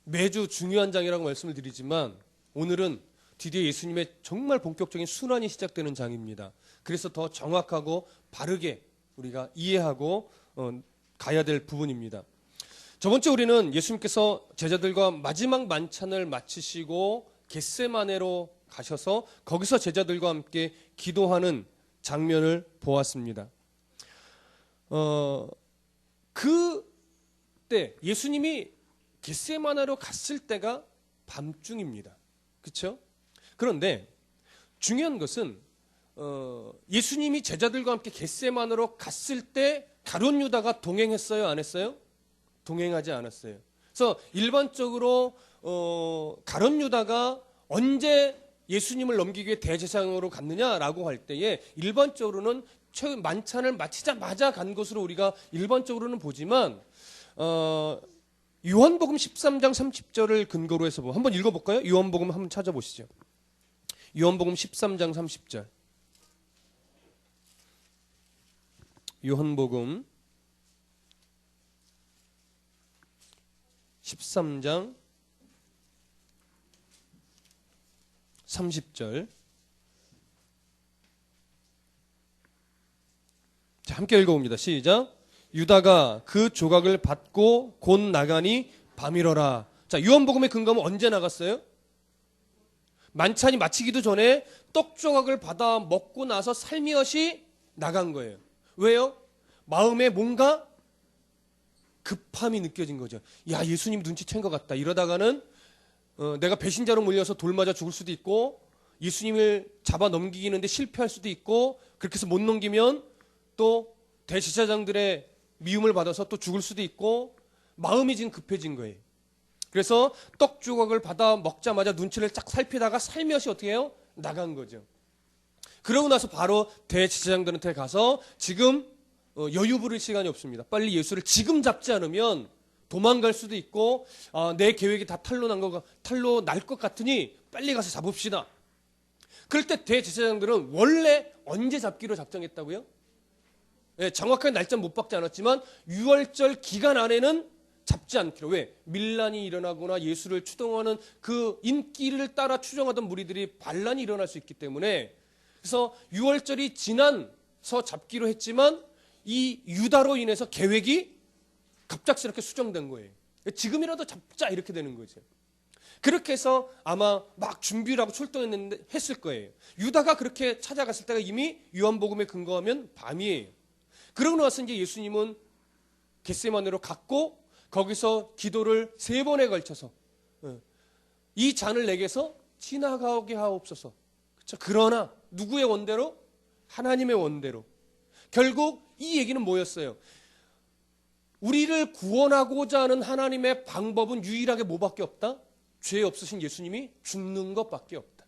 매주 중요한 장이라고 말씀을 드리지만 오늘은 드디어 예수님의 정말 본격적인 순환이 시작되는 장입니다. 그래서 더 정확하고 바르게 우리가 이해하고 가야 될 부분입니다. 저번 주 우리는 예수님께서 제자들과 마지막 만찬을 마치시고 겟세마네로 가셔서 거기서 제자들과 함께 기도하는 장면을 보았습니다. 그때 예수님이 겟세마네로 갔을 때가 밤중입니다. 그렇죠? 그런데 중요한 것은 예수님이 제자들과 함께 겟세마네로 갔을 때 가룟 유다가 동행했어요? 안 했어요? 동행하지 않았어요. 그래서 일반적으로 가룟 유다가 언제 예수님을 넘기기 위해 대제사장으로 갔느냐라고 할 때에 일반적으로는 만찬을 마치자마자 간 것으로 우리가 일반적으로는 보지만 요한복음 13장 30절을 근거로 해서 한번 읽어볼까요? 요한복음 한번 찾아보시죠. 요한복음 13장 30절. 요한복음 13장 30절. 자, 함께 읽어봅니다. 시작. 유다가 그 조각을 받고 곧 나가니 밤이러라. 자, 요한복음의 근거는 언제 나갔어요? 만찬이 마치기도 전에 떡 조각을 받아 먹고 나서 살며시 나간 거예요. 왜요? 마음에 뭔가 급함이 느껴진 거죠. 야, 예수님 눈치챈 것 같다. 이러다가는 내가 배신자로 몰려서 돌 맞아 죽을 수도 있고 예수님을 잡아 넘기는데 실패할 수도 있고 그렇게 해서 못 넘기면 또 대제사장들의 미움을 받아서 또 죽을 수도 있고 마음이 지금 급해진 거예요. 그래서 떡 조각을 받아 먹자마자 눈치를 쫙 살피다가 살며시 어떻게 해요? 나간 거죠. 그러고 나서 바로 대제사장들한테 가서 지금 여유 부릴 시간이 없습니다. 빨리 예수를 지금 잡지 않으면 도망갈 수도 있고 내 계획이 다 탈로 날 것 같으니 빨리 가서 잡읍시다. 그럴 때 대제사장들은 원래 언제 잡기로 작정했다고요? 네, 정확하게 날짜는 못 박지 않았지만 6월절 기간 안에는 잡지 않기로. 왜? 밀란이 일어나거나 예수를 추동하는 그 인기를 따라 추종하던 무리들이 반란이 일어날 수 있기 때문에 그래서 6월절이 지나서 잡기로 했지만 이 유다로 인해서 계획이 갑작스럽게 수정된 거예요. 지금이라도 잡자 이렇게 되는 거죠. 그렇게 해서 아마 막 준비를 하고 출동했을 거예요. 유다가 그렇게 찾아갔을 때가 이미 요한복음에 근거하면 밤이에요. 그러고 나서 이제 예수님은 겟세마네로 갔고 거기서 기도를 3번에 걸쳐서 이 잔을 내게서 지나가게 하옵소서. 그렇죠? 그러나 누구의 원대로? 하나님의 원대로. 결국 이 얘기는 뭐였어요? 우리를 구원하고자 하는 하나님의 방법은 유일하게 뭐밖에 없다? 죄 없으신 예수님이 죽는 것밖에 없다.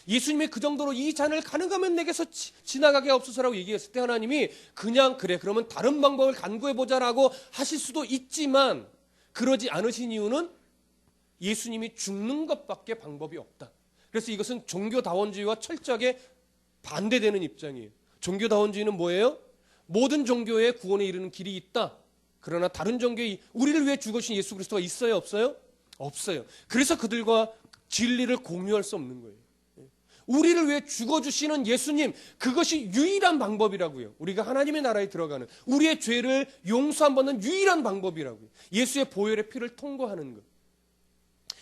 예수님이 그 정도로 이 잔을 가능하면 내게서 지나가게 하옵소서라고 얘기했을 때 하나님이 그냥 그래 그러면 다른 방법을 간구해보자라고 하실 수도 있지만 그러지 않으신 이유는 예수님이 죽는 것밖에 방법이 없다. 그래서 이것은 종교다원주의와 철저하게 반대되는 입장이에요. 종교다원주의는 뭐예요? 모든 종교에 구원에 이르는 길이 있다. 그러나 다른 종교에 우리를 위해 죽으신 예수 그리스도가 있어요? 없어요? 없어요. 그래서 그들과 진리를 공유할 수 없는 거예요. 우리를 위해 죽어주시는 예수님, 그것이 유일한 방법이라고요. 우리가 하나님의 나라에 들어가는 우리의 죄를 용서받는 유일한 방법이라고요. 예수의 보혈의 피를 통과하는 것.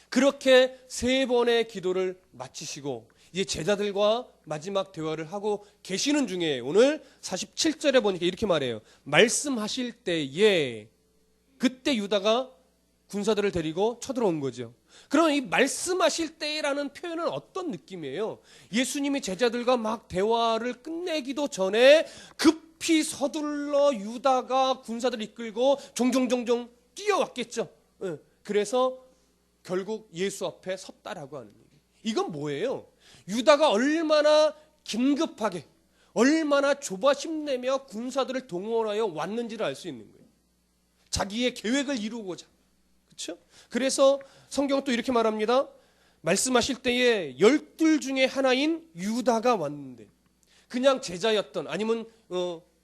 그렇게 3번의 기도를 마치시고 이제 제자들과 마지막 대화를 하고 계시는 중에 오늘 47절에 보니까 이렇게 말해요. 말씀하실 때에 그때 유다가 군사들을 데리고 쳐들어온 거죠. 그럼 이 말씀하실 때라는 표현은 어떤 느낌이에요? 예수님이 제자들과 막 대화를 끝내기도 전에 급히 서둘러 유다가 군사들을 이끌고 종종 뛰어왔겠죠. 그래서 결국 예수 앞에 섰다라고 하는 얘기예요. 이건 뭐예요? 유다가 얼마나 긴급하게 얼마나 조바심 내며 군사들을 동원하여 왔는지를 알 수 있는 거예요. 자기의 계획을 이루고자. 그렇죠? 그래서 성경은 또 이렇게 말합니다. 말씀하실 때에 12 중에 하나인 유다가 왔는데 그냥 제자였던 아니면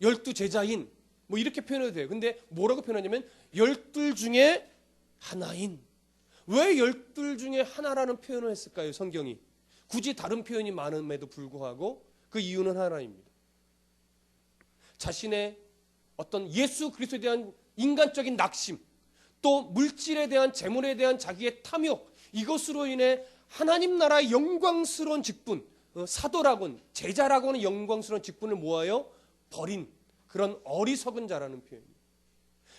12 제자인 뭐 이렇게 표현해도 돼요. 근데 뭐라고 표현하냐면 12 중에 하나인 왜 12 중에 하나라는 표현을 했을까요? 성경이. 굳이 다른 표현이 많음에도 불구하고 그 이유는 하나입니다. 자신의 어떤 예수 그리스도에 대한 인간적인 낙심, 또 물질에 대한, 재물에 대한 자기의 탐욕, 이것으로 인해 하나님 나라의 영광스러운 직분, 사도라고는, 제자라고 하는 영광스러운 직분을 모아요 버린 그런 어리석은 자라는 표현입니다.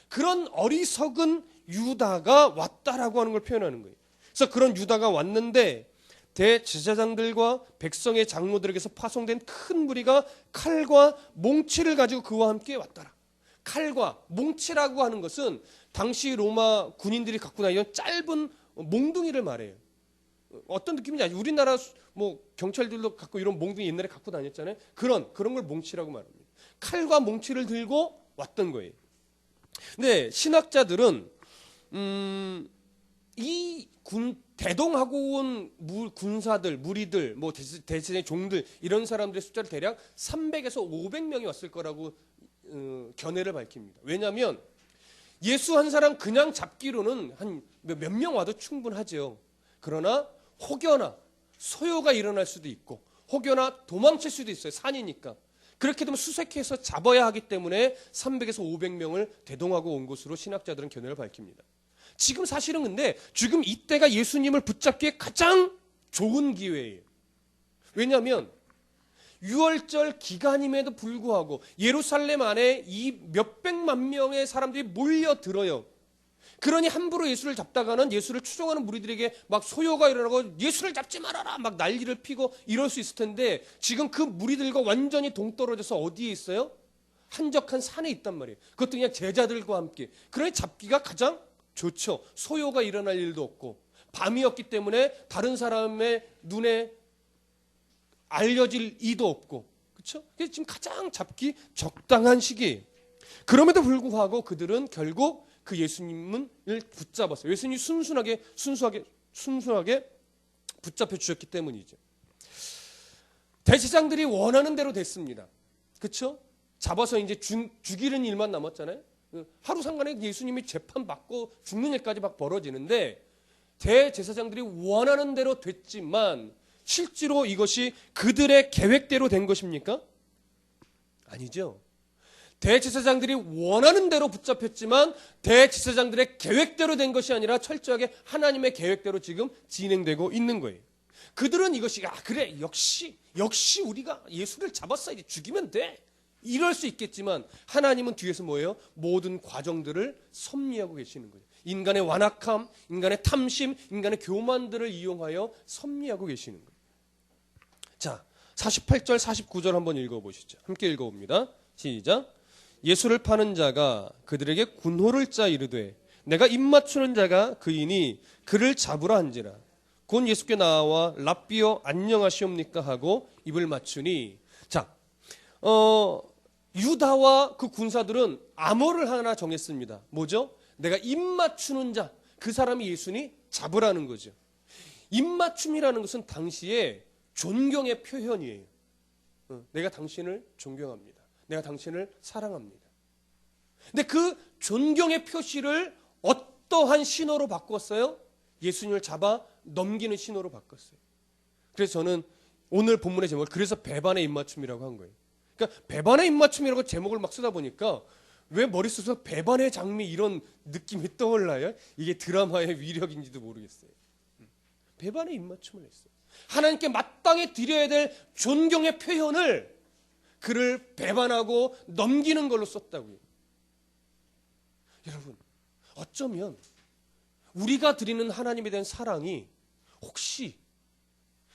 그런 어리석은 유다가 왔다라고 하는 걸 표현하는 거예요. 그래서 그런 유다가 왔는데 대제사장들과 백성의 장로들에게서 파송된 큰 무리가 칼과 몽치를 가지고 그와 함께 왔더라. 칼과 몽치라고 하는 것은 당시 로마 군인들이 갖고 다니던 짧은 몽둥이를 말해요. 어떤 느낌인지 아시죠? 우리나라 뭐 경찰들도 갖고 이런 몽둥이 옛날에 갖고 다녔잖아요. 그런 걸 몽치라고 말합니다. 칼과 몽치를 들고 왔던 거예요. 근데 신학자들은 이 대동하고 온 군사들, 무리들, 뭐 대신의 종들 이런 사람들의 숫자를 대략 300에서 500명이 왔을 거라고 견해를 밝힙니다. 왜냐하면 예수 한 사람 그냥 잡기로는 한 몇 명 와도 충분하죠. 그러나 혹여나 소요가 일어날 수도 있고 혹여나 도망칠 수도 있어요. 산이니까. 그렇게 되면 수색해서 잡아야 하기 때문에 300에서 500명을 대동하고 온 것으로 신학자들은 견해를 밝힙니다. 지금 사실은 근데 지금 이때가 예수님을 붙잡기에 가장 좋은 기회예요. 왜냐하면 유월절 기간임에도 불구하고 예루살렘 안에 이 몇백만 명의 사람들이 몰려들어요. 그러니 함부로 예수를 잡다가는 예수를 추종하는 무리들에게 막 소요가 일어나고 예수를 잡지 말아라 막 난리를 피고 이럴 수 있을 텐데 지금 그 무리들과 완전히 동떨어져서 어디에 있어요? 한적한 산에 있단 말이에요. 그것도 그냥 제자들과 함께. 그러니 잡기가 가장 좋죠. 소요가 일어날 일도 없고 밤이었기 때문에 다른 사람의 눈에 알려질 이도 없고, 그렇죠? 그게 지금 가장 잡기 적당한 시기예요. 그럼에도 불구하고 그들은 결국 그 예수님을 붙잡았어요. 예수님이 순수하게 붙잡혀 주셨기 때문이죠. 대제사장들이 원하는 대로 됐습니다. 그렇죠? 잡아서 이제 죽이는 일만 남았잖아요. 하루 상간에 예수님이 재판 받고 죽는 일까지 막 벌어지는데 대제사장들이 원하는 대로 됐지만 실제로 이것이 그들의 계획대로 된 것입니까? 아니죠. 대제사장들이 원하는 대로 붙잡혔지만 대제사장들의 계획대로 된 것이 아니라 철저하게 하나님의 계획대로 지금 진행되고 있는 거예요. 그들은 이것이 그래 역시 우리가 예수를 잡았어야지 죽이면 돼. 이럴 수 있겠지만 하나님은 뒤에서 뭐예요? 모든 과정들을 섭리하고 계시는 거예요. 인간의 완악함, 인간의 탐심, 인간의 교만들을 이용하여 섭리하고 계시는 거예요. 자, 48절 49절 한번 읽어보시죠. 함께 읽어봅니다. 시작. 예수를 파는 자가 그들에게 군호를 짜 이르되 내가 입맞추는 자가 그이니 그를 잡으라 한지라. 곧 예수께 나와 랍비여 안녕하시옵니까 하고 입을 맞추니. 자, 유다와 그 군사들은 암호를 하나 정했습니다. 뭐죠? 내가 입맞추는 자, 그 사람이 예수니 잡으라는 거죠. 입맞춤이라는 것은 당시에 존경의 표현이에요. 내가 당신을 존경합니다. 내가 당신을 사랑합니다. 근데 그 존경의 표시를 어떠한 신호로 바꿨어요? 예수님을 잡아 넘기는 신호로 바꿨어요. 그래서 저는 오늘 본문의 제목을 그래서 배반의 입맞춤이라고 한 거예요. 그러니까 배반의 입맞춤이라고 제목을 막 쓰다 보니까 왜 머릿속에서 배반의 장미 이런 느낌이 떠올라요? 이게 드라마의 위력인지도 모르겠어요. 배반의 입맞춤을 했어요. 하나님께 마땅히 드려야 될 존경의 표현을 그를 배반하고 넘기는 걸로 썼다고요. 여러분, 어쩌면 우리가 드리는 하나님에 대한 사랑이 혹시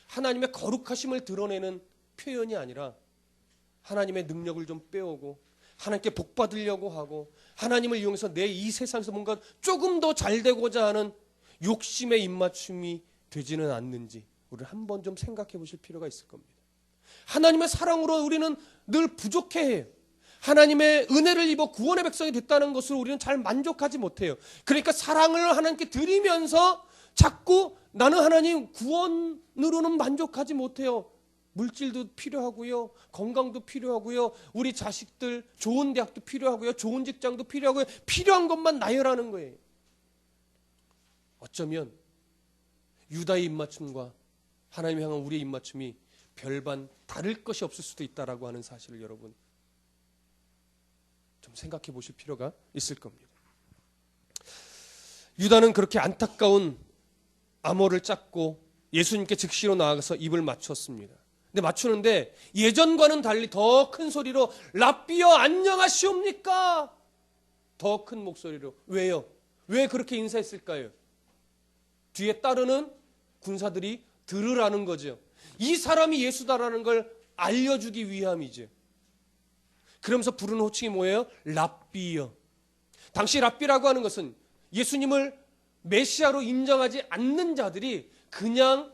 하나님의 거룩하심을 드러내는 표현이 아니라 하나님의 능력을 좀 빼오고 하나님께 복 받으려고 하고 하나님을 이용해서 내 이 세상에서 뭔가 조금 더 잘 되고자 하는 욕심의 입맞춤이 되지는 않는지 우리를 한번 좀 생각해 보실 필요가 있을 겁니다. 하나님의 사랑으로 우리는 늘 부족해해요. 하나님의 은혜를 입어 구원의 백성이 됐다는 것을 우리는 잘 만족하지 못해요. 그러니까 사랑을 하나님께 드리면서 자꾸 나는 하나님 구원으로는 만족하지 못해요. 물질도 필요하고요. 건강도 필요하고요. 우리 자식들 좋은 대학도 필요하고요. 좋은 직장도 필요하고요. 필요한 것만 나열하는 거예요. 어쩌면 유다의 입맞춤과 하나님 향한 우리의 입맞춤이 별반 다를 것이 없을 수도 있다라고 하는 사실을 여러분 좀 생각해 보실 필요가 있을 겁니다. 유다는 그렇게 안타까운 암호를 짰고 예수님께 즉시로 나아가서 입을 맞췄습니다. 근데 맞추는데 예전과는 달리 더 큰 소리로 랍비여 안녕하시옵니까? 더 큰 목소리로. 왜요? 왜 그렇게 인사했을까요? 뒤에 따르는 군사들이 들으라는 거죠. 이 사람이 예수다라는 걸 알려주기 위함이죠. 그러면서 부르는 호칭이 뭐예요? 랍비여. 당시 랍비라고 하는 것은 예수님을 메시아로 인정하지 않는 자들이 그냥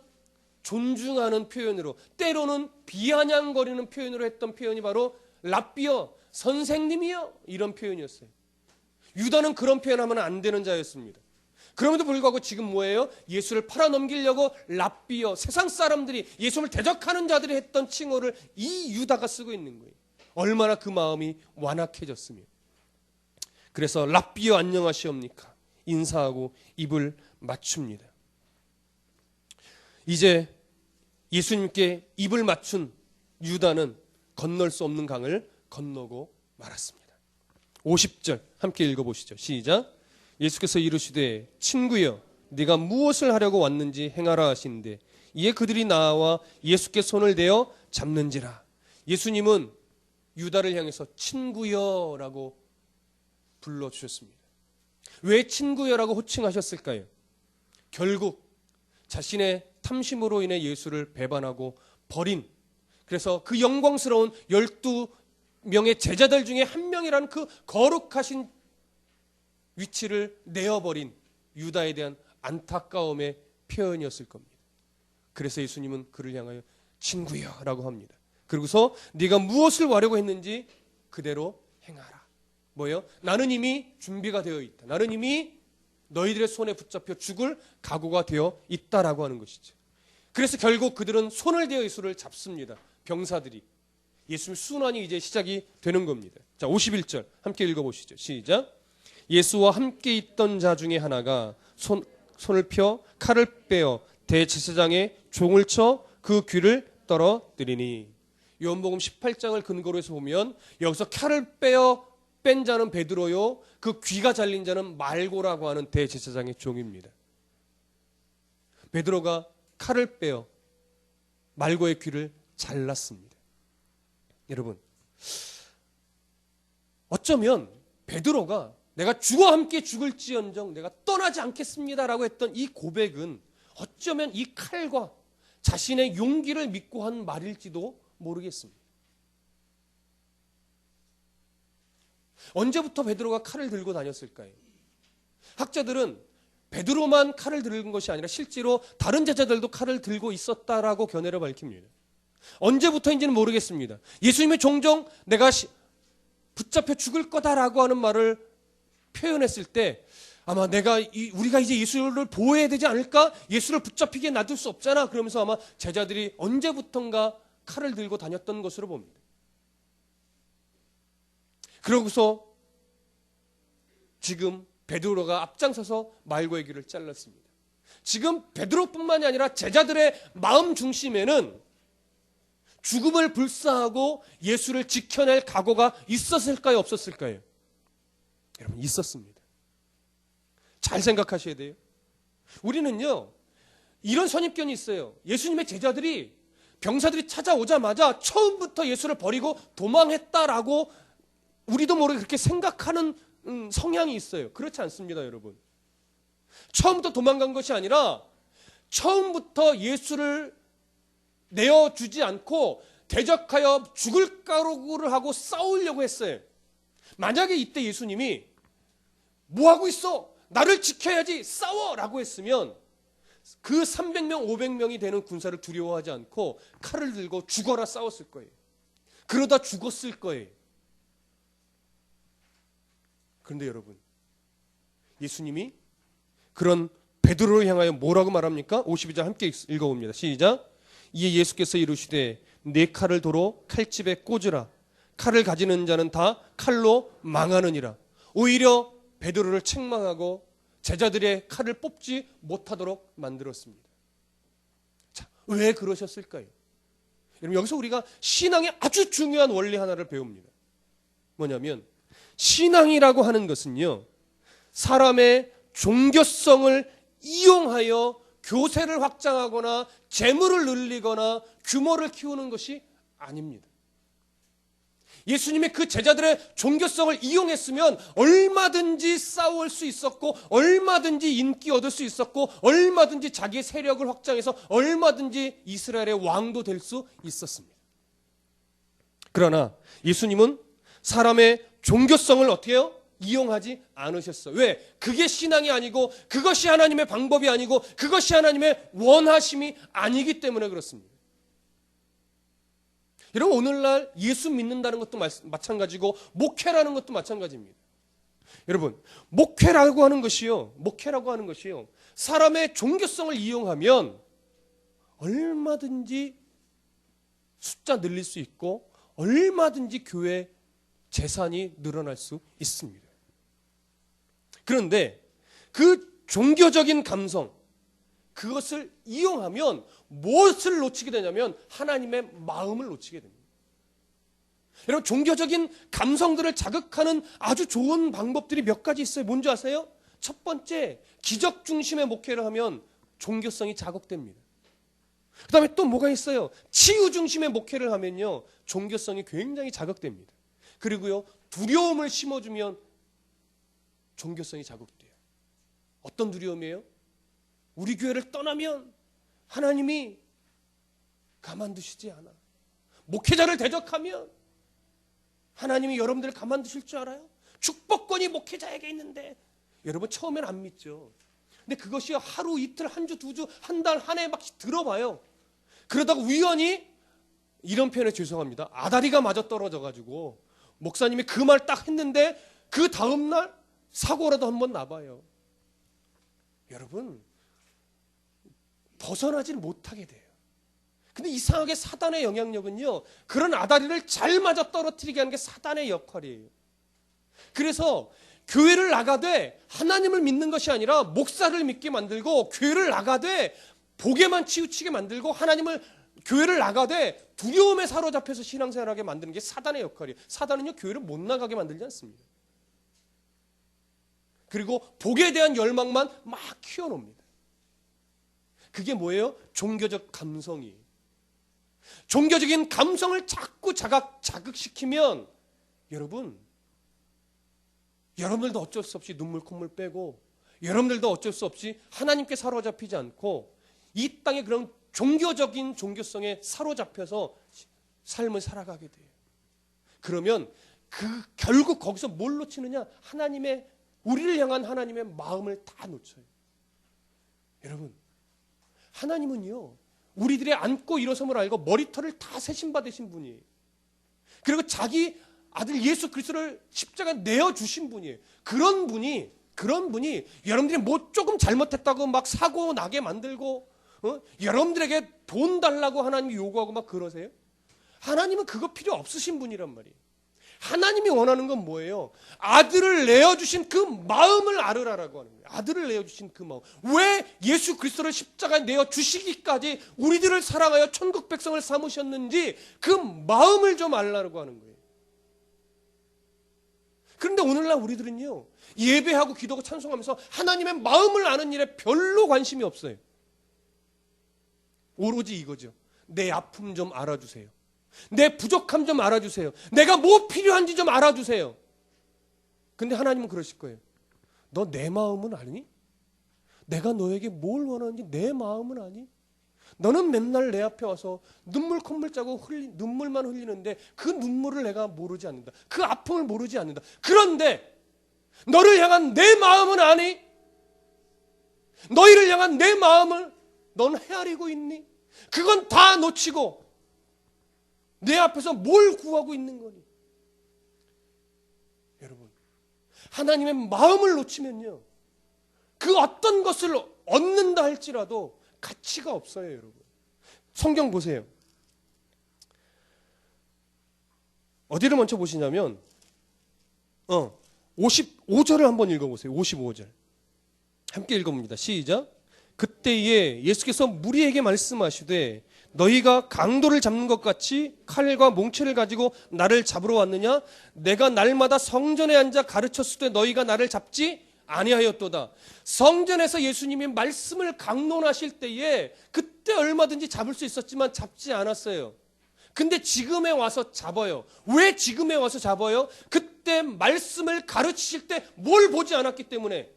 존중하는 표현으로, 때로는 비아냥거리는 표현으로 했던 표현이 바로 랍비여, 선생님이여, 이런 표현이었어요. 유다는 그런 표현하면 안 되는 자였습니다. 그럼에도 불구하고 지금 뭐예요? 예수를 팔아넘기려고 랍비여, 세상 사람들이 예수를 대적하는 자들이 했던 칭호를 이 유다가 쓰고 있는 거예요. 얼마나 그 마음이 완악해졌으면. 그래서 랍비여 안녕하시옵니까? 인사하고 입을 맞춥니다. 이제 예수님께 입을 맞춘 유다는 건널 수 없는 강을 건너고 말았습니다. 50절 함께 읽어보시죠. 시작. 예수께서 이르시되 친구여 네가 무엇을 하려고 왔는지 행하라 하시는데 이에 그들이 나와 예수께 손을 대어 잡는지라. 예수님은 유다를 향해서 친구여라고 불러주셨습니다. 왜 친구여라고 호칭하셨을까요? 결국 자신의 탐심으로 인해 예수를 배반하고 버린, 그래서 그 영광스러운 12명의 제자들 중에 한 명이라는 그 거룩하신 위치를 내어버린 유다에 대한 안타까움의 표현이었을 겁니다. 그래서 예수님은 그를 향하여 친구여라고 합니다. 그리고서 네가 무엇을 하려고 했는지 그대로 행하라. 뭐예요? 나는 이미 준비가 되어 있다. 나는 이미 너희들의 손에 붙잡혀 죽을 각오가 되어 있다라고 하는 것이죠. 그래서 결국 그들은 손을 대어 예수를 잡습니다. 병사들이. 예수님 순환이 이제 시작이 되는 겁니다. 자, 51절 함께 읽어보시죠. 시작. 예수와 함께 있던 자 중에 하나가 손을 펴 칼을 빼어 대제사장의 종을 쳐 그 귀를 떨어뜨리니. 요한복음 18장을 근거로 해서 보면 여기서 칼을 뺀 자는 베드로요, 그 귀가 잘린 자는 말고라고 하는 대제사장의 종입니다. 베드로가 칼을 빼어 말고의 귀를 잘랐습니다. 여러분, 어쩌면 베드로가 내가 주와 함께 죽을지언정 내가 떠나지 않겠습니다라고 했던 이 고백은 어쩌면 이 칼과 자신의 용기를 믿고 한 말일지도 모르겠습니다. 언제부터 베드로가 칼을 들고 다녔을까요? 학자들은 베드로만 칼을 들은 것이 아니라 실제로 다른 제자들도 칼을 들고 있었다라고 견해를 밝힙니다. 언제부터인지는 모르겠습니다. 예수님이 종종 내가 붙잡혀 죽을 거다라고 하는 말을 표현했을 때 아마 우리가 이제 예수를 보호해야 되지 않을까? 예수를 붙잡히게 놔둘 수 없잖아. 그러면서 아마 제자들이 언제부턴가 칼을 들고 다녔던 것으로 봅니다. 그러고서 지금 베드로가 앞장서서 말고의 귀를 잘랐습니다. 지금 베드로뿐만이 아니라 제자들의 마음 중심에는 죽음을 불사하고 예수를 지켜낼 각오가 있었을까요? 없었을까요? 여러분, 있었습니다. 잘 생각하셔야 돼요. 우리는요, 이런 선입견이 있어요. 예수님의 제자들이 병사들이 찾아오자마자 처음부터 예수를 버리고 도망했다라고 우리도 모르게 그렇게 생각하는 성향이 있어요. 그렇지 않습니다, 여러분. 처음부터 도망간 것이 아니라 처음부터 예수를 내어주지 않고 대적하여 죽을 각오를 하고 싸우려고 했어요. 만약에 이때 예수님이 뭐하고 있어? 나를 지켜야지, 싸워라고 했으면 그 300명, 500명이 되는 군사를 두려워하지 않고 칼을 들고 죽어라 싸웠을 거예요. 그러다 죽었을 거예요. 그런데 여러분, 예수님이 그런 베드로를 향하여 뭐라고 말합니까? 52절 함께 읽어봅니다. 시작. 이에 예수께서 이르시되 네 칼을 도로 칼집에 꽂으라. 칼을 가지는 자는 다 칼로 망하느니라. 오히려 베드로를 책망하고 제자들의 칼을 뽑지 못하도록 만들었습니다. 왜 그러셨을까요? 여러분, 여기서 우리가 신앙의 아주 중요한 원리 하나를 배웁니다. 뭐냐면 신앙이라고 하는 것은요, 사람의 종교성을 이용하여 교세를 확장하거나 재물을 늘리거나 규모를 키우는 것이 아닙니다. 예수님의 그 제자들의 종교성을 이용했으면 얼마든지 싸울 수 있었고, 얼마든지 인기 얻을 수 있었고, 얼마든지 자기의 세력을 확장해서 얼마든지 이스라엘의 왕도 될 수 있었습니다. 그러나 예수님은 사람의 종교성을 어떻게 해요? 이용하지 않으셨어요. 왜? 그게 신앙이 아니고, 그것이 하나님의 방법이 아니고, 그것이 하나님의 원하심이 아니기 때문에 그렇습니다. 여러분, 오늘날 예수 믿는다는 것도 마찬가지고 목회라는 것도 마찬가지입니다. 여러분, 목회라고 하는 것이요, 사람의 종교성을 이용하면 얼마든지 숫자 늘릴 수 있고 얼마든지 교회 재산이 늘어날 수 있습니다. 그런데 그 종교적인 감성, 그것을 이용하면 무엇을 놓치게 되냐면 하나님의 마음을 놓치게 됩니다. 여러분, 종교적인 감성들을 자극하는 아주 좋은 방법들이 몇 가지 있어요. 뭔지 아세요? 첫 번째, 기적 중심의 목회를 하면 종교성이 자극됩니다. 그 다음에 또 뭐가 있어요? 치유 중심의 목회를 하면요, 종교성이 굉장히 자극됩니다. 그리고요, 두려움을 심어주면 종교성이 자극돼요. 어떤 두려움이에요? 우리 교회를 떠나면 하나님이 가만두시지 않아. 목회자를 대적하면 하나님이 여러분들을 가만두실 줄 알아요? 축복권이 목회자에게 있는데. 여러분, 처음엔 안 믿죠. 근데 그것이 하루 이틀 한 주 두 주 한 달 한 해 막 들어봐요. 그러다가 우연히, 이런 표현에 죄송합니다, 아다리가 맞아 떨어져 가지고 목사님이 그 말 딱 했는데 그 다음날 사고라도 한번 나봐요. 여러분, 벗어나질 못하게 돼요. 근데 이상하게 사단의 영향력은요, 그런 아다리를 잘 맞아 떨어뜨리게 하는 게 사단의 역할이에요. 그래서 교회를 나가되 하나님을 믿는 것이 아니라 목사를 믿게 만들고, 교회를 나가되 복에만 치우치게 만들고, 교회를 나가되 두려움에 사로잡혀서 신앙생활하게 만드는 게 사단의 역할이에요. 사단은요, 교회를 못 나가게 만들지 않습니다. 그리고 복에 대한 열망만 막 키워놓습니다. 그게 뭐예요? 종교적 감성이. 종교적인 감성을 자꾸 자극시키면 여러분들도 어쩔 수 없이 눈물 콧물 빼고, 여러분들도 어쩔 수 없이 하나님께 사로잡히지 않고 이 땅의 그런 종교적인 종교성에 사로잡혀서 삶을 살아가게 돼요. 그러면 결국 거기서 뭘 놓치느냐? 우리를 향한 하나님의 마음을 다 놓쳐요. 여러분, 하나님은요, 우리들의 앉고 일어섬을 알고 머리털을 다 세심 받으신 분이에요. 그리고 자기 아들 예수 그리스도를 십자가에 내어주신 분이에요. 그런 분이 여러분들이 뭐 조금 잘못했다고 막 사고 나게 만들고, 여러분들에게 돈 달라고 하나님이 요구하고 막 그러세요? 하나님은 그거 필요 없으신 분이란 말이에요. 하나님이 원하는 건 뭐예요? 아들을 내어주신 그 마음을 알으라라고 하는 거예요. 아들을 내어주신 그 마음. 왜 예수 그리스도를 십자가에 내어주시기까지 우리들을 사랑하여 천국 백성을 삼으셨는지 그 마음을 좀 알라고 하는 거예요. 그런데 오늘날 우리들은요, 예배하고 기도하고 찬송하면서 하나님의 마음을 아는 일에 별로 관심이 없어요. 오로지 이거죠. 내 아픔 좀 알아주세요. 내 부족함 좀 알아주세요. 내가 뭐 필요한지 좀 알아주세요. 근데 하나님은 그러실 거예요. 너 내 마음은 아니? 내가 너에게 뭘 원하는지 내 마음은 아니? 너는 맨날 내 앞에 와서 눈물 콧물 짜고 눈물만 흘리는데 그 눈물을 내가 모르지 않는다. 그 아픔을 모르지 않는다. 그런데 너를 향한 내 마음은 아니? 너희를 향한 내 마음을 넌 헤아리고 있니? 그건 다 놓치고 내 앞에서 뭘 구하고 있는 거니? 여러분, 하나님의 마음을 놓치면요, 그 어떤 것을 얻는다 할지라도 가치가 없어요. 여러분, 성경 보세요. 어디를 먼저 보시냐면 55절을 한번 읽어보세요. 55절 함께 읽어봅니다. 시작. 그때에 예수께서 무리에게 말씀하시되 너희가 강도를 잡는 것 같이 칼과 몽채를 가지고 나를 잡으러 왔느냐? 내가 날마다 성전에 앉아 가르쳤을 때 너희가 나를 잡지 아니하였도다. 성전에서 예수님이 말씀을 강론하실 때에 그때 얼마든지 잡을 수 있었지만 잡지 않았어요. 근데 지금에 와서 잡아요. 왜 지금에 와서 잡아요? 그때 말씀을 가르치실 때 뭘 보지 않았기 때문에,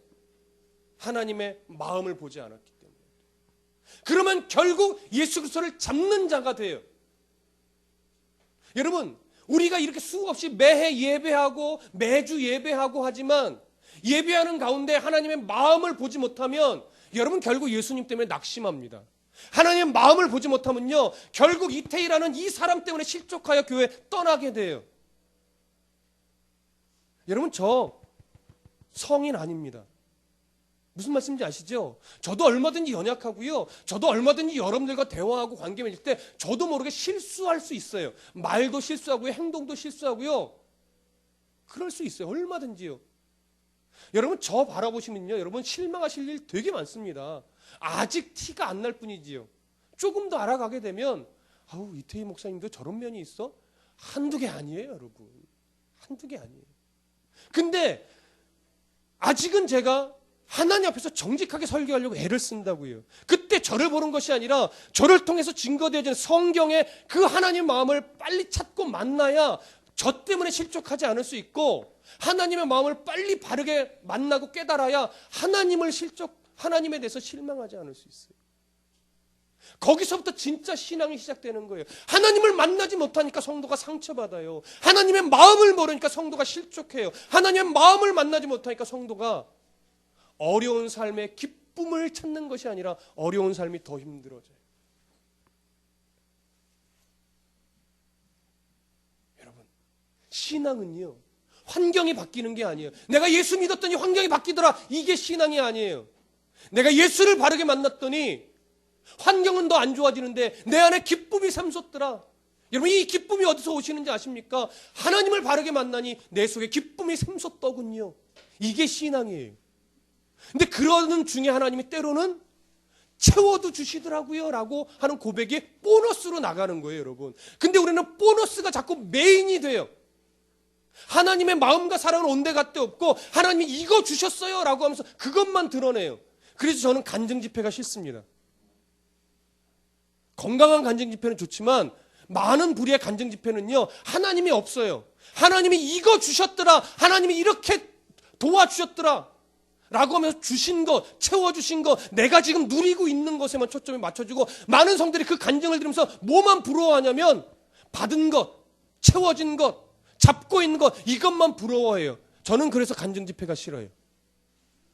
하나님의 마음을 보지 않았기 때문에. 그러면 결국 예수 그리스도를 잡는 자가 돼요. 여러분, 우리가 이렇게 수없이 매해 예배하고 매주 예배하고 하지만 예배하는 가운데 하나님의 마음을 보지 못하면 여러분 결국 예수님 때문에 낙심합니다. 하나님의 마음을 보지 못하면요, 결국 이태희라는 이 사람 때문에 실족하여 교회 떠나게 돼요. 여러분, 저 성인 아닙니다. 무슨 말씀인지 아시죠? 저도 얼마든지 연약하고요, 저도 얼마든지 여러분들과 대화하고 관계 맺을 때 저도 모르게 실수할 수 있어요. 말도 실수하고요, 행동도 실수하고요, 그럴 수 있어요. 얼마든지요. 여러분, 저 바라보시면요, 여러분 실망하실 일 되게 많습니다. 아직 티가 안 날 뿐이지요. 조금 더 알아가게 되면, 아우, 이태희 목사님도 저런 면이 있어? 한두 개 아니에요, 여러분. 한두 개 아니에요. 근데 아직은 제가 하나님 앞에서 정직하게 설교하려고 애를 쓴다고요. 그때 저를 보는 것이 아니라 저를 통해서 증거되어지는 성경의 그 하나님의 마음을 빨리 찾고 만나야 저 때문에 실족하지 않을 수 있고, 하나님의 마음을 빨리 바르게 만나고 깨달아야 하나님에 대해서 실망하지 않을 수 있어요. 거기서부터 진짜 신앙이 시작되는 거예요. 하나님을 만나지 못하니까 성도가 상처받아요. 하나님의 마음을 모르니까 성도가 실족해요. 하나님의 마음을 만나지 못하니까 성도가 어려운 삶의 기쁨을 찾는 것이 아니라 어려운 삶이 더 힘들어져요. 여러분, 신앙은요, 환경이 바뀌는 게 아니에요. 내가 예수 믿었더니 환경이 바뀌더라, 이게 신앙이 아니에요. 내가 예수를 바르게 만났더니 환경은 더 안 좋아지는데 내 안에 기쁨이 샘솟더라. 여러분, 이 기쁨이 어디서 오시는지 아십니까? 하나님을 바르게 만나니 내 속에 기쁨이 샘솟더군요. 이게 신앙이에요. 근데 그러는 중에 하나님이 때로는 채워도 주시더라고요 라고 하는 고백이 보너스로 나가는 거예요, 여러분. 근데 우리는 보너스가 자꾸 메인이 돼요. 하나님의 마음과 사랑은 온데간데 없고 하나님이 이거 주셨어요 라고 하면서 그것만 드러내요. 그래서 저는 간증 집회가 싫습니다. 건강한 간증 집회는 좋지만 많은 부류의 간증 집회는요, 하나님이 없어요. 하나님이 이거 주셨더라, 하나님이 이렇게 도와주셨더라 라고 하면서 주신 것, 채워주신 것, 내가 지금 누리고 있는 것에만 초점이 맞춰지고, 많은 성들이 그 간증을 들으면서 뭐만 부러워하냐면 받은 것, 채워진 것, 잡고 있는 것, 이것만 부러워해요. 저는 그래서 간증 집회가 싫어요.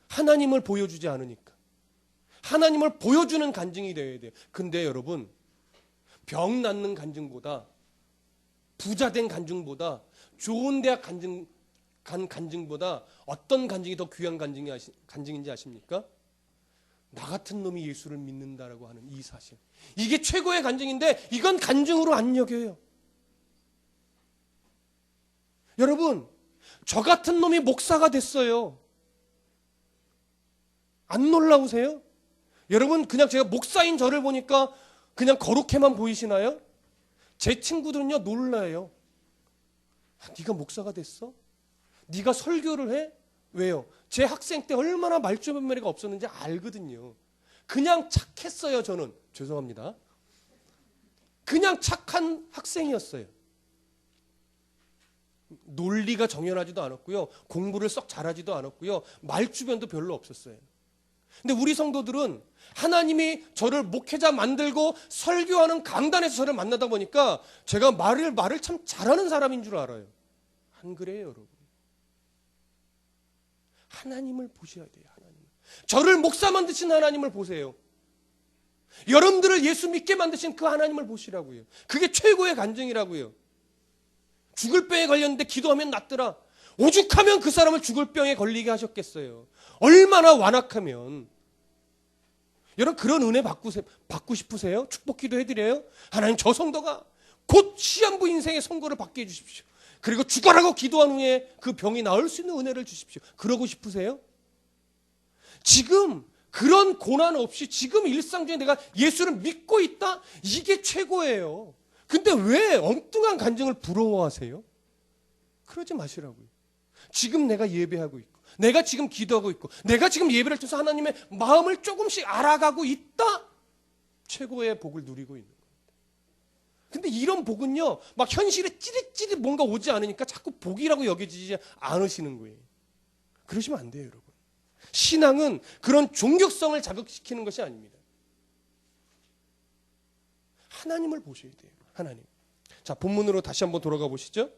하나님을 보여주지 않으니까. 하나님을 보여주는 간증이 되어야 돼요. 근데 여러분, 병 낫는 간증보다, 부자 된 간증보다, 좋은 대학 간 간증보다 어떤 간증이 더 귀한 간증인지 아십니까? 나 같은 놈이 예수를 믿는다라고 하는 이 사실. 이게 최고의 간증인데 이건 간증으로 안 여겨요. 여러분, 저 같은 놈이 목사가 됐어요. 안 놀라우세요? 여러분, 그냥 제가 목사인 저를 보니까 그냥 거룩해만 보이시나요? 제 친구들은요, 놀라요. 네가 목사가 됐어? 네가 설교를 해? 왜요? 제 학생 때 얼마나 말주변매가 없었는지 알거든요. 그냥 착했어요, 저는. 죄송합니다. 그냥 착한 학생이었어요. 논리가 정연하지도 않았고요, 공부를 썩 잘하지도 않았고요, 말주변도 별로 없었어요. 근데 우리 성도들은 하나님이 저를 목회자 만들고 설교하는 강단에서 저를 만나다 보니까 제가 말을 참 잘하는 사람인 줄 알아요. 안 그래요, 여러분? 하나님을 보셔야 돼요. 하나님. 저를 목사 만드신 하나님을 보세요. 여러분들을 예수 믿게 만드신 그 하나님을 보시라고요. 그게 최고의 간증이라고요. 죽을 병에 걸렸는데 기도하면 낫더라. 오죽하면 그 사람을 죽을 병에 걸리게 하셨겠어요. 얼마나 완악하면. 여러분, 그런 은혜 받고 싶으세요? 축복 기도해드려요? 하나님, 저 성도가 곧 시한부 인생의 선고를 받게 해주십시오. 그리고 죽어라고 기도한 후에 그 병이 나을 수 있는 은혜를 주십시오. 그러고 싶으세요? 지금 그런 고난 없이 지금 일상 중에 내가 예수를 믿고 있다? 이게 최고예요. 근데 왜 엉뚱한 간증을 부러워하세요? 그러지 마시라고요. 지금 내가 예배하고 있고, 내가 지금 기도하고 있고, 내가 지금 예배를 통해서 하나님의 마음을 조금씩 알아가고 있다? 최고의 복을 누리고 있는 거예요. 근데 이런 복은요, 막 현실에 찌릿찌릿 뭔가 오지 않으니까 자꾸 복이라고 여겨지지 않으시는 거예요. 그러시면 안 돼요, 여러분. 신앙은 그런 종교성을 자극시키는 것이 아닙니다. 하나님을 보셔야 돼요. 하나님. 자, 본문으로 다시 한번 돌아가 보시죠.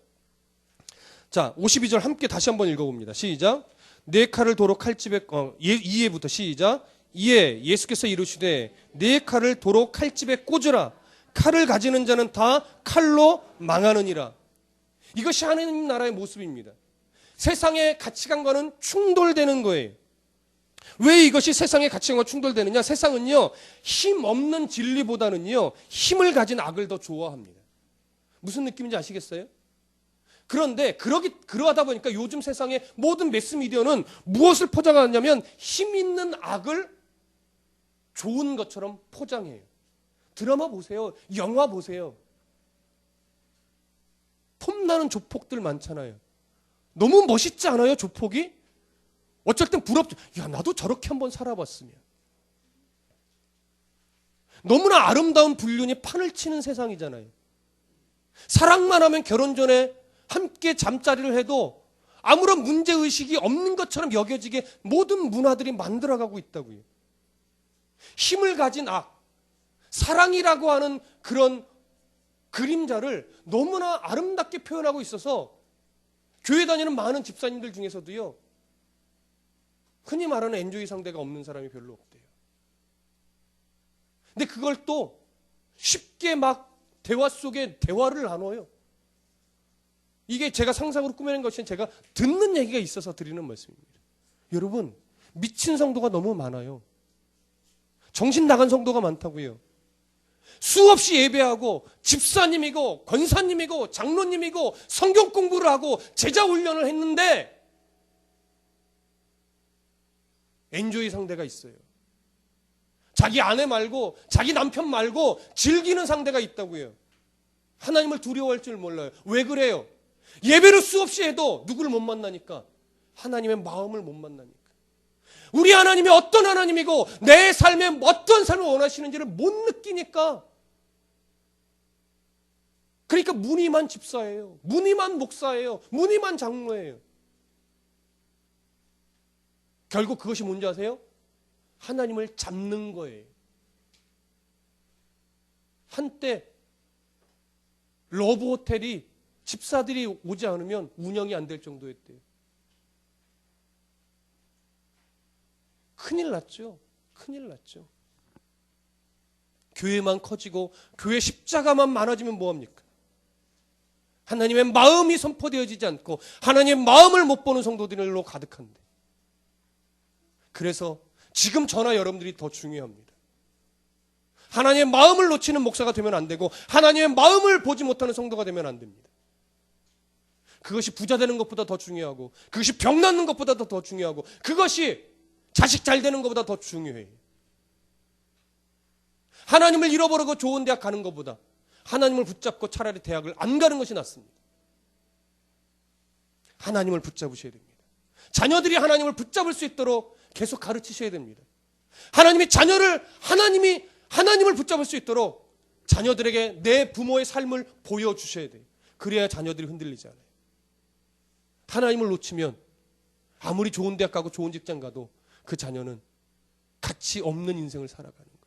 자, 52절 함께 다시 한번 읽어봅니다. 시작. 네 칼을 도로 칼집에 2회부터 시작. 이에 예수께서 이르시되 네 칼을 도로 칼집에 꽂으라. 칼을 가지는 자는 다 칼로 망하느니라. 이것이 하나님 나라의 모습입니다. 세상의 가치관과는 충돌되는 거예요. 왜 이것이 세상의 가치관과 충돌되느냐? 세상은요, 힘 없는 진리보다는요, 힘을 가진 악을 더 좋아합니다. 무슨 느낌인지 아시겠어요? 그런데 그러하다 보니까 요즘 세상의 모든 매스미디어는 무엇을 포장하냐면 힘 있는 악을 좋은 것처럼 포장해요. 드라마 보세요. 영화 보세요. 폼나는 조폭들 많잖아요. 너무 멋있지 않아요, 조폭이? 어쩔 땐 부럽죠. 야, 나도 저렇게 한번 살아봤으면. 너무나 아름다운 불륜이 판을 치는 세상이잖아요. 사랑만 하면 결혼 전에 함께 잠자리를 해도 아무런 문제의식이 없는 것처럼 여겨지게 모든 문화들이 만들어가고 있다고요. 힘을 가진 악, 사랑이라고 하는 그런 그림자를 너무나 아름답게 표현하고 있어서 교회 다니는 많은 집사님들 중에서도요, 흔히 말하는 엔조이 상대가 없는 사람이 별로 없대요. 근데 그걸 또 쉽게 막 대화 속에 대화를 나눠요. 이게 제가 상상으로 꾸며낸 것이 제가 듣는 얘기가 있어서 드리는 말씀입니다. 여러분, 미친 성도가 너무 많아요. 정신 나간 성도가 많다고요. 수없이 예배하고 집사님이고 권사님이고 장로님이고 성경 공부를 하고 제자 훈련을 했는데 엔조이 상대가 있어요. 자기 아내 말고 자기 남편 말고 즐기는 상대가 있다고요. 하나님을 두려워할 줄 몰라요. 왜 그래요? 예배를 수없이 해도 누구를 못 만나니까, 하나님의 마음을 못 만나니까. 우리 하나님이 어떤 하나님이고 내 삶에 어떤 삶을 원하시는지를 못 느끼니까. 그러니까 무늬만 집사예요. 무늬만 목사예요. 무늬만 장로예요. 결국 그것이 뭔지 아세요? 하나님을 잡는 거예요. 한때 러브호텔이 집사들이 오지 않으면 운영이 안 될 정도였대요. 큰일 났죠. 큰일 났죠. 교회만 커지고 교회 십자가만 많아지면 뭐합니까? 하나님의 마음이 선포되어지지 않고 하나님의 마음을 못 보는 성도들로 가득한데. 그래서 지금 저나 여러분들이 더 중요합니다. 하나님의 마음을 놓치는 목사가 되면 안 되고 하나님의 마음을 보지 못하는 성도가 되면 안 됩니다. 그것이 부자 되는 것보다 더 중요하고 그것이 병 낫는 것보다 더 중요하고 그것이 자식 잘 되는 것보다 더 중요해요. 하나님을 잃어버리고 좋은 대학 가는 것보다 하나님을 붙잡고 차라리 대학을 안 가는 것이 낫습니다. 하나님을 붙잡으셔야 됩니다. 자녀들이 하나님을 붙잡을 수 있도록 계속 가르치셔야 됩니다. 하나님을 붙잡을 수 있도록 자녀들에게 내 부모의 삶을 보여주셔야 돼요. 그래야 자녀들이 흔들리지 않아요. 하나님을 놓치면 아무리 좋은 대학 가고 좋은 직장 가도 그 자녀는 가치 없는 인생을 살아가는 거예요.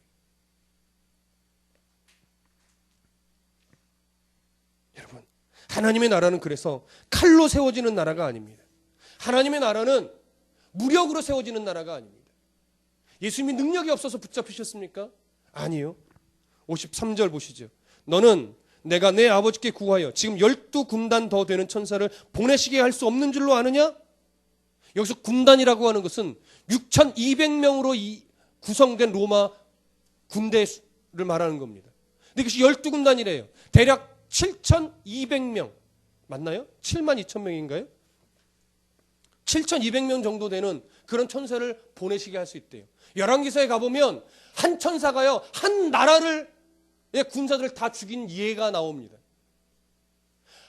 여러분, 하나님의 나라는 그래서 칼로 세워지는 나라가 아닙니다. 하나님의 나라는 무력으로 세워지는 나라가 아닙니다. 예수님이 능력이 없어서 붙잡히셨습니까? 아니요. 53절 보시죠. 너는 내가 내 아버지께 구하여 지금 12군단 더 되는 천사를 보내시게 할 수 없는 줄로 아느냐? 여기서 군단이라고 하는 것은 6,200명으로 구성된 로마 군대를 말하는 겁니다. 근데 그것이 12군단이래요. 대략 7,200명. 맞나요? 72,000명인가요? 7,200명 정도 되는 그런 천사를 보내시게 할 수 있대요. 열왕기서에 가보면 한 천사가요, 한 나라를 군사들을 다 죽인 예가 나옵니다.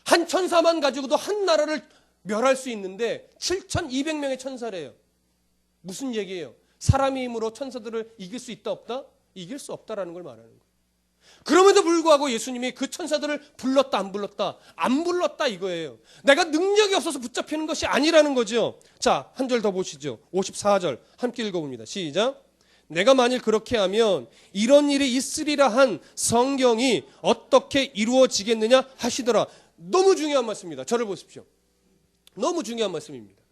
한 천사만 가지고도 한 나라를 멸할 수 있는데 7,200명의 천사래요. 무슨 얘기예요? 사람의 힘으로 천사들을 이길 수 있다 없다? 이길 수 없다라는 걸 말하는 거예요. 그럼에도 불구하고 예수님이 그 천사들을 불렀다 안 불렀다? 안 불렀다 이거예요. 내가 능력이 없어서 붙잡히는 것이 아니라는 거죠. 자, 한 절 더 보시죠. 54절 함께 읽어봅니다. 시작. 내가 만일 그렇게 하면 이런 일이 있으리라 한 성경이 어떻게 이루어지겠느냐 하시더라. 너무 중요한 말씀입니다. 저를 보십시오. 너무 중요한 말씀입니다.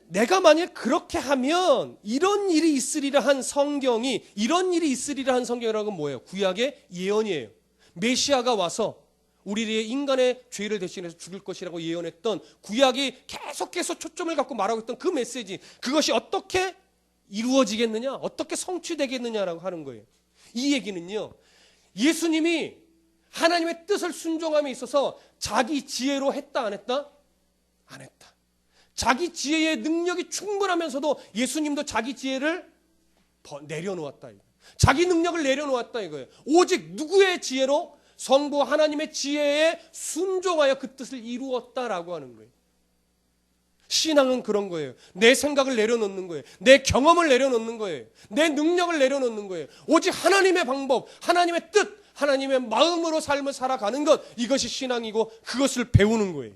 내가 만일 그렇게 하면 이런 일이 있으리라 한 성경이, 이런 일이 있으리라 한 성경이라고 뭐예요? 구약의 예언이에요. 메시아가 와서 우리의 인간의 죄를 대신해서 죽을 것이라고 예언했던, 구약이 계속해서 초점을 갖고 말하고 있던 그 메시지, 그것이 어떻게 이루어지겠느냐, 어떻게 성취되겠느냐라고 하는 거예요. 이 얘기는요, 예수님이 하나님의 뜻을 순종함에 있어서 자기 지혜로 했다 안 했다? 안 했다. 자기 지혜의 능력이 충분하면서도 예수님도 자기 지혜를 내려놓았다. 자기 능력을 내려놓았다 이거예요. 오직 누구의 지혜로? 성부 하나님의 지혜에 순종하여 그 뜻을 이루었다라고 하는 거예요. 신앙은 그런 거예요. 내 생각을 내려놓는 거예요. 내 경험을 내려놓는 거예요. 내 능력을 내려놓는 거예요. 오직 하나님의 방법, 하나님의 뜻, 하나님의 마음으로 삶을 살아가는 것, 이것이 신앙이고 그것을 배우는 거예요.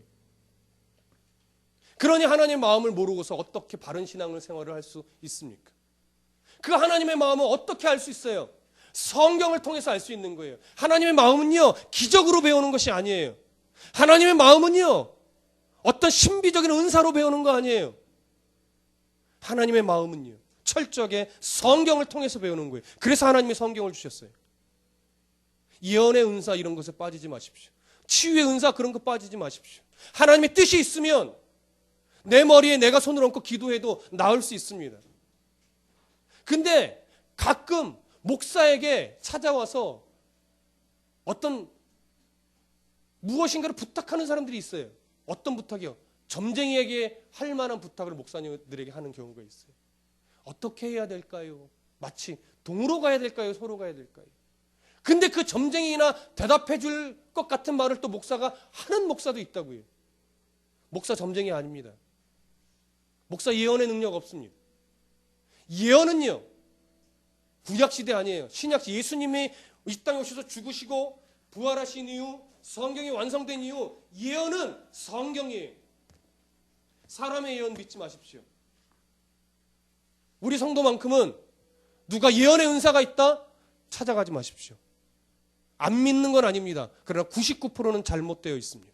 그러니 하나님의 마음을 모르고서 어떻게 바른 신앙을 생활을 할 수 있습니까? 그 하나님의 마음을 어떻게 알 수 있어요? 성경을 통해서 알 수 있는 거예요. 하나님의 마음은요, 기적으로 배우는 것이 아니에요. 하나님의 마음은요, 어떤 신비적인 은사로 배우는 거 아니에요. 하나님의 마음은요, 철저하게 성경을 통해서 배우는 거예요. 그래서 하나님이 성경을 주셨어요. 예언의 은사 이런 것에 빠지지 마십시오. 치유의 은사 그런 거 빠지지 마십시오. 하나님의 뜻이 있으면 내 머리에 내가 손을 얹고 기도해도 나을 수 있습니다. 근데 가끔 목사에게 찾아와서 어떤 무엇인가를 부탁하는 사람들이 있어요. 어떤 부탁이요? 점쟁이에게 할 만한 부탁을 목사님들에게 하는 경우가 있어요. 어떻게 해야 될까요? 마치 동으로 가야 될까요? 서로 가야 될까요? 근데 그 점쟁이나 대답해 줄 것 같은 말을 또 목사가 하는 목사도 있다고요. 목사 점쟁이 아닙니다. 목사 예언의 능력 없습니다. 예언은요, 구약시대 아니에요. 신약시대, 예수님이 이 땅에 오셔서 죽으시고 부활하신 이후, 성경이 완성된 이후, 예언은 성경이에요. 사람의 예언 믿지 마십시오. 우리 성도만큼은 누가 예언의 은사가 있다? 찾아가지 마십시오. 안 믿는 건 아닙니다. 그러나 99%는 잘못되어 있습니다.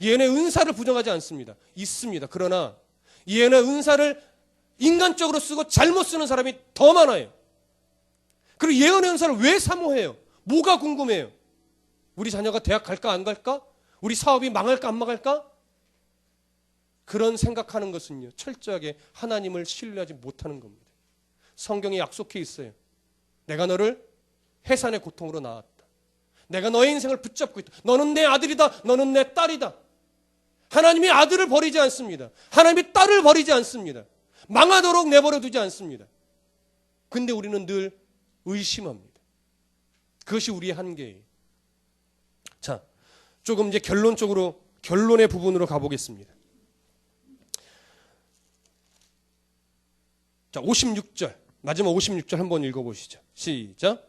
예언의 은사를 부정하지 않습니다. 있습니다. 그러나 예언의 은사를 인간적으로 쓰고 잘못 쓰는 사람이 더 많아요. 그리고 예언의 은사를 왜 사모해요? 뭐가 궁금해요? 우리 자녀가 대학 갈까 안 갈까? 우리 사업이 망할까 안 망할까? 그런 생각하는 것은요, 철저하게 하나님을 신뢰하지 못하는 겁니다. 성경에 약속해 있어요. 내가 너를 해산의 고통으로 낳았다. 내가 너의 인생을 붙잡고 있다. 너는 내 아들이다. 너는 내 딸이다. 하나님이 아들을 버리지 않습니다. 하나님이 딸을 버리지 않습니다. 망하도록 내버려 두지 않습니다. 근데 우리는 늘 의심합니다. 그것이 우리의 한계예요. 자, 조금 이제 결론의 부분으로 가보겠습니다. 자, 56절. 마지막 56절 한번 읽어보시죠. 시작.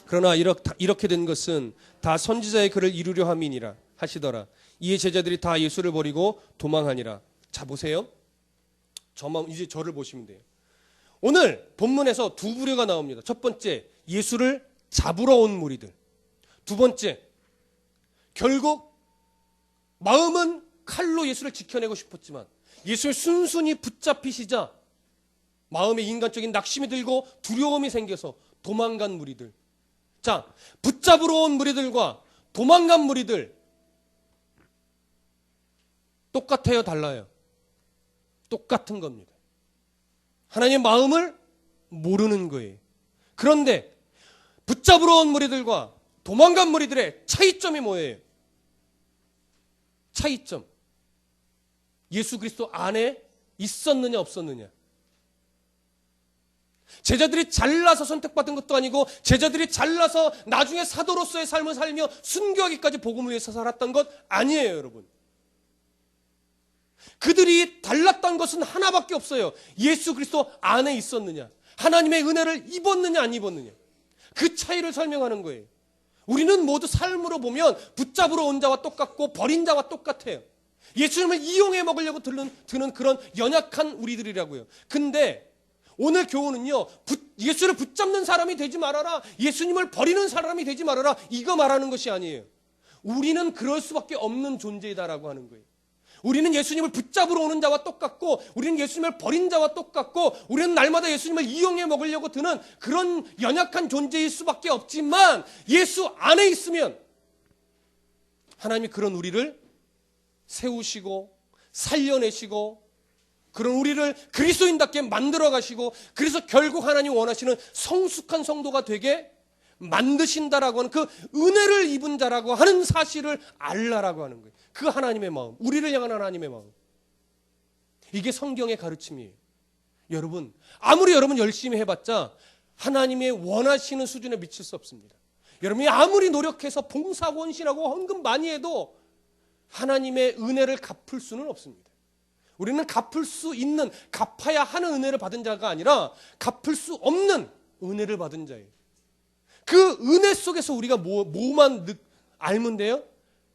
그러나 이렇게 된 것은 다 선지자의 글을 이루려 함이니라 하시더라. 이에 제자들이 다 예수를 버리고 도망하니라. 자, 보세요. 이제 저를 보시면 돼요. 오늘 본문에서 두 부류가 나옵니다. 첫 번째, 예수를 잡으러 온 무리들. 두 번째, 결국 마음은 칼로 예수를 지켜내고 싶었지만 예수를 순순히 붙잡히시자 마음에 인간적인 낙심이 들고 두려움이 생겨서 도망간 무리들. 자, 붙잡으러 온 무리들과 도망간 무리들 똑같아요, 달라요? 똑같은 겁니다. 하나님의 마음을 모르는 거예요. 그런데 붙잡으러 온 무리들과 도망간 무리들의 차이점이 뭐예요? 차이점. 예수 그리스도 안에 있었느냐 없었느냐. 제자들이 잘나서 선택받은 것도 아니고 제자들이 잘나서 나중에 사도로서의 삶을 살며 순교하기까지 복음을 위해서 살았던 것 아니에요, 여러분. 그들이 달랐던 것은 하나밖에 없어요. 예수 그리스도 안에 있었느냐, 하나님의 은혜를 입었느냐 안 입었느냐. 그 차이를 설명하는 거예요. 우리는 모두 삶으로 보면 붙잡으러 온 자와 똑같고 버린 자와 똑같아요. 예수님을 이용해 먹으려고 드는 그런 연약한 우리들이라고요. 근데 오늘 교훈은요, 예수를 붙잡는 사람이 되지 말아라, 예수님을 버리는 사람이 되지 말아라, 이거 말하는 것이 아니에요. 우리는 그럴 수밖에 없는 존재이다라고 하는 거예요. 우리는 예수님을 붙잡으러 오는 자와 똑같고, 우리는 예수님을 버린 자와 똑같고, 우리는 날마다 예수님을 이용해 먹으려고 드는 그런 연약한 존재일 수밖에 없지만, 예수 안에 있으면 하나님이 그런 우리를 세우시고 살려내시고 그런 우리를 그리스도인답게 만들어 가시고, 그래서 결국 하나님 원하시는 성숙한 성도가 되게 만드신다라고 하는 그 은혜를 입은 자라고 하는 사실을 알라라고 하는 거예요. 그 하나님의 마음, 우리를 향한 하나님의 마음. 이게 성경의 가르침이에요. 여러분, 아무리 여러분 열심히 해봤자 하나님의 원하시는 수준에 미칠 수 없습니다. 여러분이 아무리 노력해서 봉사 헌신하고 헌금 많이 해도 하나님의 은혜를 갚을 수는 없습니다. 우리는 갚을 수 있는, 갚아야 하는 은혜를 받은 자가 아니라 갚을 수 없는 은혜를 받은 자예요. 그 은혜 속에서 우리가 뭐만 알면 돼요?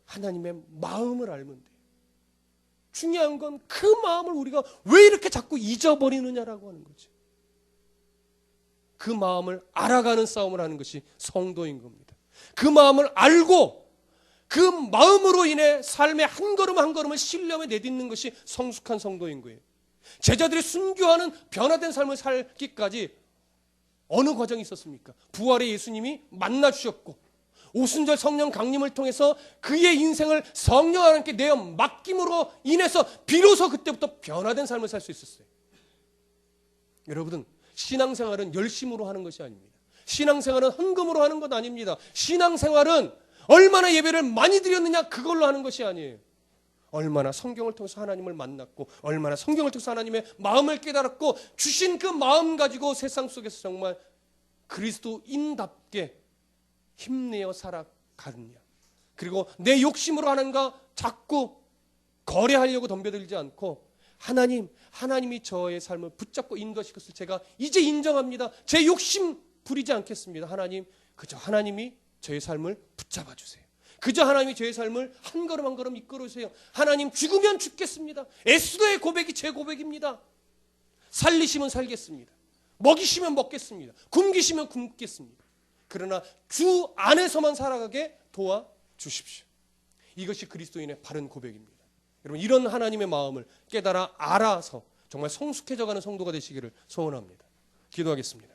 하나님의 마음을 알면 돼요. 중요한 건 그 마음을 우리가 왜 이렇게 자꾸 잊어버리느냐라고 하는 거죠. 그 마음을 알아가는 싸움을 하는 것이 성도인 겁니다. 그 마음을 알고 그 마음으로 인해 삶의 한 걸음 한 걸음을 신령에 내딛는 것이 성숙한 성도인 거예요. 제자들이 순교하는 변화된 삶을 살기까지 어느 과정이 있었습니까? 부활의 예수님이 만나주셨고, 오순절 성령 강림을 통해서 그의 인생을 성령 하나님께 내어 맡김으로 인해서 비로소 그때부터 변화된 삶을 살 수 있었어요. 여러분, 신앙생활은 열심으로 하는 것이 아닙니다. 신앙생활은 헌금으로 하는 것 아닙니다. 신앙생활은 얼마나 예배를 많이 드렸느냐 그걸로 하는 것이 아니에요. 얼마나 성경을 통해서 하나님을 만났고, 얼마나 성경을 통해서 하나님의 마음을 깨달았고, 주신 그 마음 가지고 세상 속에서 정말 그리스도인답게 힘내어 살아가느냐. 그리고 내 욕심으로 하는가 자꾸 거래하려고 덤벼들지 않고, 하나님이 저의 삶을 붙잡고 인도하실 것을 제가 이제 인정합니다. 제 욕심 부리지 않겠습니다. 그저 하나님이 저의 삶을 붙잡아 주세요. 그저 하나님이 저의 삶을 한 걸음 한 걸음 이끌어 주세요. 하나님, 죽으면 죽겠습니다. 에스더의 고백이 제 고백입니다. 살리시면 살겠습니다. 먹이시면 먹겠습니다. 굶기시면 굶겠습니다. 그러나 주 안에서만 살아가게 도와주십시오. 이것이 그리스도인의 바른 고백입니다. 여러분, 이런 하나님의 마음을 깨달아 알아서 정말 성숙해져가는 성도가 되시기를 소원합니다. 기도하겠습니다.